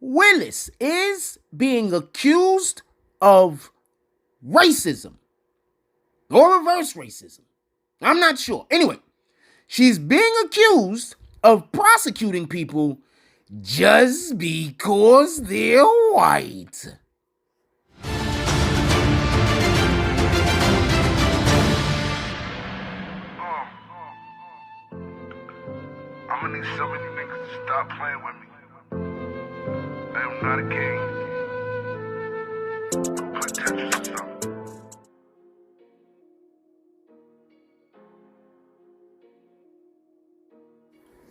Willis is being accused of racism or reverse racism. I'm not sure. Anyway, she's being accused of prosecuting people just because they're white. I'm gonna need some of you niggas to stop playing with me. I am not a game. Put attention to something.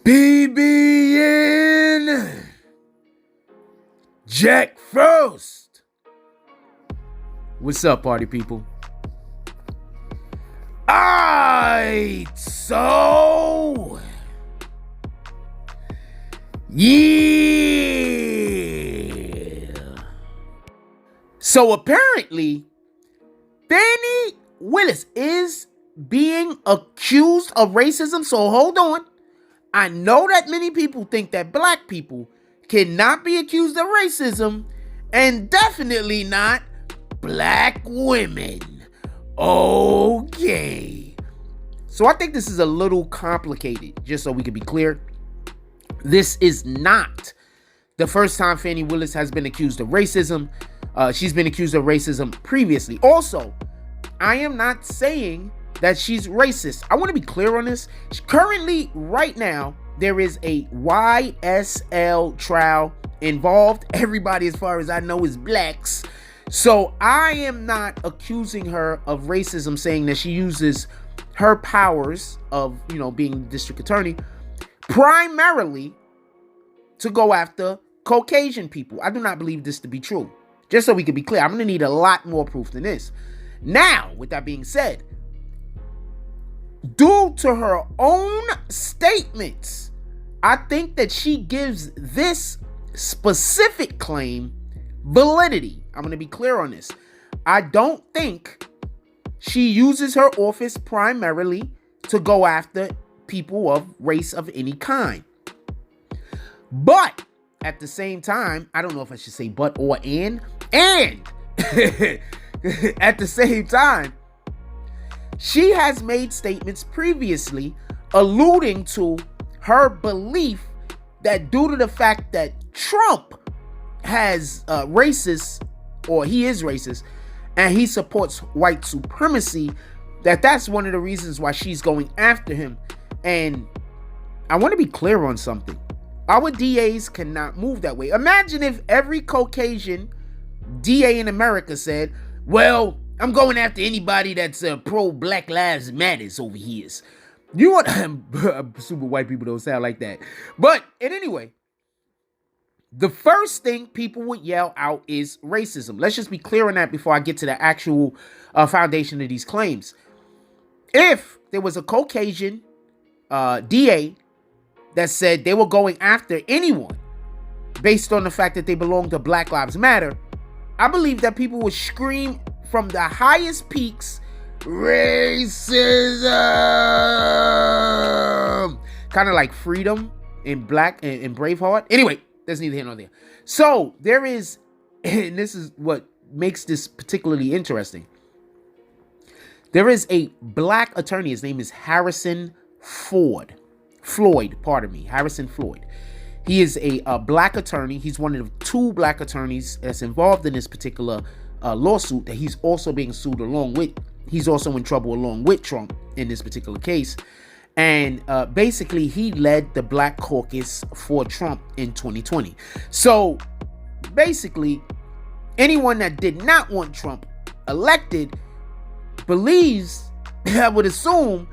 BBN Jack Frost. What's up, party people? Alright, so yeah. So apparently, Fani Willis is being accused of racism. So hold on. I know that many people think that black people cannot be accused of racism, and definitely not black women. Okay. So I think this is a little complicated, just so we can be clear. This is not the first time Fani Willis has been accused of racism. She's been accused of racism previously. Also, I am not saying that she's racist. I want to be clear on this. Currently, right now, there is a YSL trial involved. Everybody, as far as I know, is blacks. So I am not accusing her of racism, saying that she uses her powers of, being district attorney primarily to go after Caucasian people. I do not believe this to be true. Just so we can be clear, I'm going to need a lot more proof than this. Now, with that being said, due to her own statements, I think that she gives this specific claim validity. I'm going to be clear on this. I don't think she uses her office primarily to go after people of race of any kind. But at the same time, I don't know if I should say but or and at the same time, she has made statements previously alluding to her belief that due to the fact that Trump has he is racist, and he supports white supremacy, that's one of the reasons why she's going after him. And I want to be clear on something. Our DAs cannot move that way. Imagine if every Caucasian DA in America said, well, I'm going after anybody that's pro Black Lives Matters over here. You want super white people don't sound like that. But anyway, the first thing people would yell out is racism. Let's just be clear on that before I get to the actual foundation of these claims. If there was a Caucasian DA that said they were going after anyone based on the fact that they belong to Black Lives Matter, I believe that people would scream from the highest peaks, racism, kind of like Freedom in Braveheart. Anyway, that's neither here nor there. So there is, and this is what makes this particularly interesting. There is a black attorney. His name is Harrison Floyd. Harrison Floyd. He is a black attorney. He's one of the two black attorneys that's involved in this particular lawsuit that he's also being sued along with. He's also in trouble along with Trump in this particular case. And basically, he led the Black Caucus for Trump in 2020. So basically, anyone that did not want Trump elected believes, I would assume,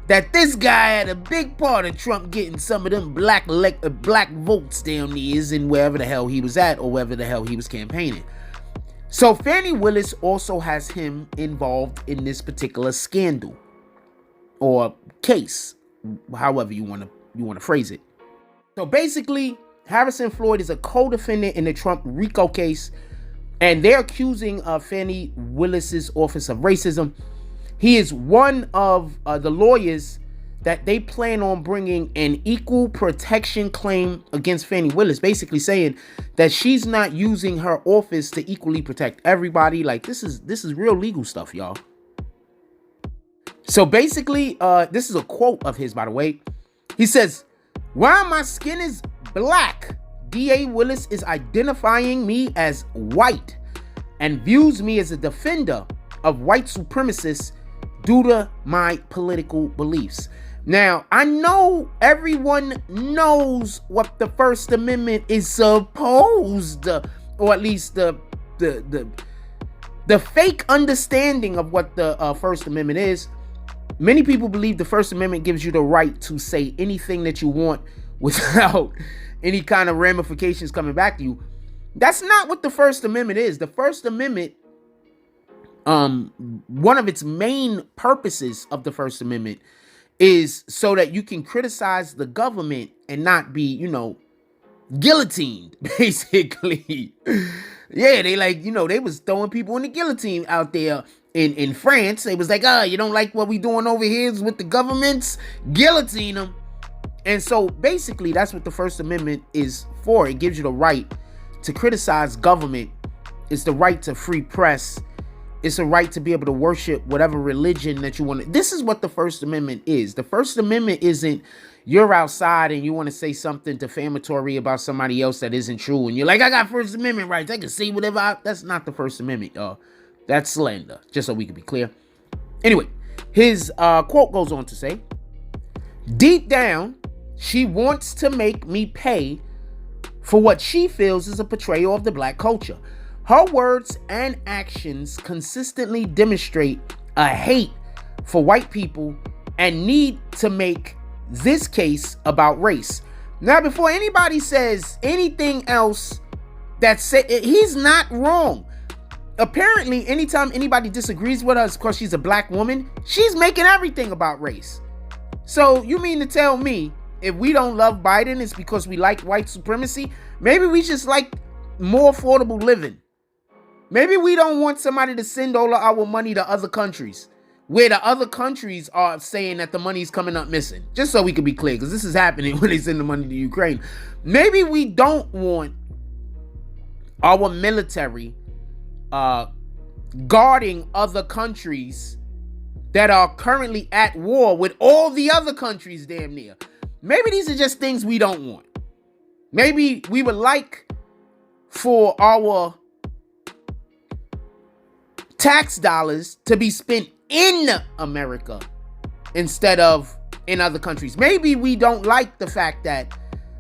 that this guy had a big part of Trump getting some of them black votes down there in wherever the hell he was at or wherever the hell he was campaigning. So Fani Willis also has him involved in this particular scandal or case, however you want to phrase it. So basically, Harrison Floyd is a co-defendant in the Trump RICO case, and they're accusing Fani Willis's office of racism. He is one of the lawyers that they plan on bringing an equal protection claim against Fani Willis, basically saying that she's not using her office to equally protect everybody. Like, this is real legal stuff, y'all. So basically, this is a quote of his, by the way. He says, "While my skin is black, DA Willis is identifying me as white and views me as a defender of white supremacists due to my political beliefs." Now, I know everyone knows what the First Amendment is supposed, or at least the fake understanding of what the First Amendment is. Many people believe the First Amendment gives you the right to say anything that you want without any kind of ramifications coming back to you. That's not what the First Amendment is. The First Amendment, one of its main purposes of the First Amendment is so that you can criticize the government and not be, guillotined, basically. Yeah, they they was throwing people in the guillotine out there in France. They was like, you don't like what we doing over here with the governments? Guillotine them. And so basically that's what the First Amendment is for. It gives you the right to criticize government. It's the right to free press. It's a right to be able to worship whatever religion that you want. This is what the First Amendment is. The First Amendment isn't you're outside and you want to say something defamatory about somebody else that isn't true. And you're like, I got First Amendment rights. I can say whatever. That's not the First Amendment, y'all. That's slander, just so we can be clear. Anyway, his quote goes on to say, "Deep down, she wants to make me pay for what she feels is a portrayal of the black culture. Her words and actions consistently demonstrate a hate for white people and need to make this case about race." Now, before anybody says anything else, he's not wrong. Apparently, anytime anybody disagrees with us because she's a black woman, she's making everything about race. So you mean to tell me if we don't love Biden, it's because we like white supremacy? Maybe we just like more affordable living. Maybe we don't want somebody to send all of our money to other countries where the other countries are saying that the money's coming up missing. Just so we can be clear, because this is happening when they send the money to Ukraine. Maybe we don't want our military guarding other countries that are currently at war with all the other countries damn near. Maybe these are just things we don't want. Maybe we would like for our tax dollars to be spent in America instead of in other countries. Maybe we don't like the fact that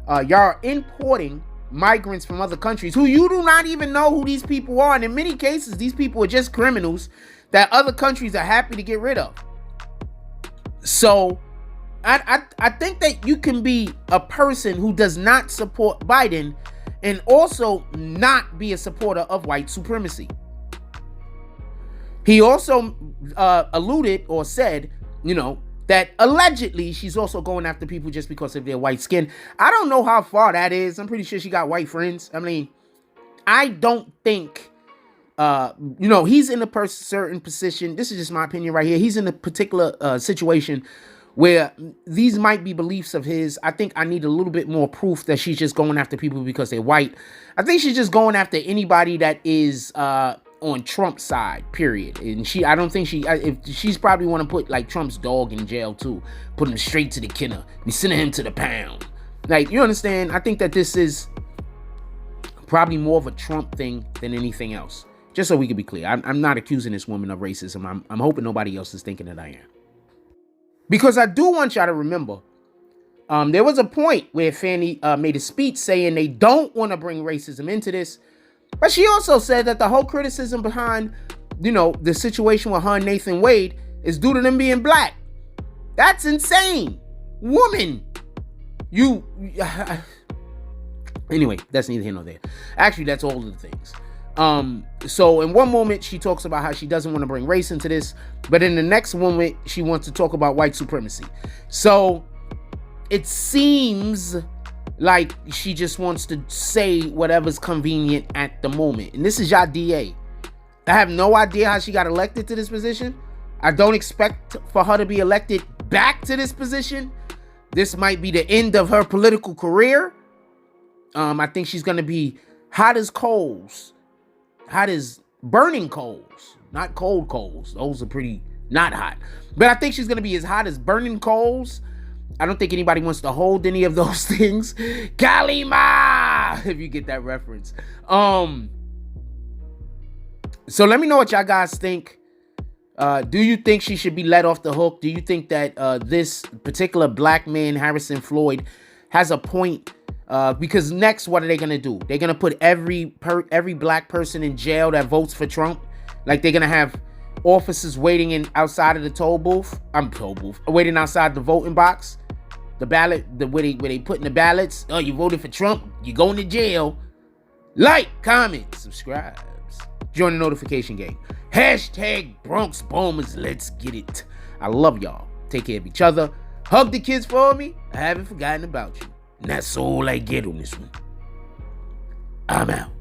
y'all are importing migrants from other countries who you do not even know who these people are. And in many cases, these people are just criminals that other countries are happy to get rid of. So I think that you can be a person who does not support Biden and also not be a supporter of white supremacy. He also alluded or said, that allegedly she's also going after people just because of their white skin. I don't know how far that is. I'm pretty sure she got white friends. I mean, I don't think, he's in a certain position. This is just my opinion right here. He's in a particular situation where these might be beliefs of his. I think I need a little bit more proof that she's just going after people because they're white. I think she's just going after anybody that is on Trump's side, period. And I don't think she's probably want to put like Trump's dog in jail too, put him straight to the kennel, be sending him to the pound. Like, you understand? I think that this is probably more of a Trump thing than anything else. Just so we can be clear, I'm not accusing this woman of racism. I'm hoping nobody else is thinking that I am. Because I do want y'all to remember, there was a point where Fani made a speech saying they don't want to bring racism into this. But she also said that the whole criticism behind, the situation with her and Nathan Wade is due to them being black. That's insane. Woman, anyway, that's neither here nor there. Actually, that's all of the things. So in one moment, she talks about how she doesn't want to bring race into this, but in the next moment, she wants to talk about white supremacy. So it seems like she just wants to say whatever's convenient at the moment. And this is y'all DA. I have no idea how she got elected to this position. I don't expect for her to be elected back to this position. This might be the end of her political career. I think she's going to be hot as coals. Hot as burning coals. Not cold coals. Those are pretty not hot. But I think she's going to be as hot as burning coals. I don't think anybody wants to hold any of those things. Kalima! If you get that reference. So let me know what y'all guys think. Do you think she should be let off the hook? Do you think that this particular black man, Harrison Floyd, has a point? Because next, what are they gonna do? They're gonna put every black person in jail that votes for Trump. Like they're gonna have officers waiting outside of the waiting outside the voting box, the ballot, where they put in the ballots. Oh, you voted for Trump, you're going to jail. Like, comment, subscribe, join the notification gang. Hashtag Bronx Bombers, let's get it. I love y'all. Take care of each other. Hug the kids for me. I haven't forgotten about you. And that's all I get on this one. I'm out.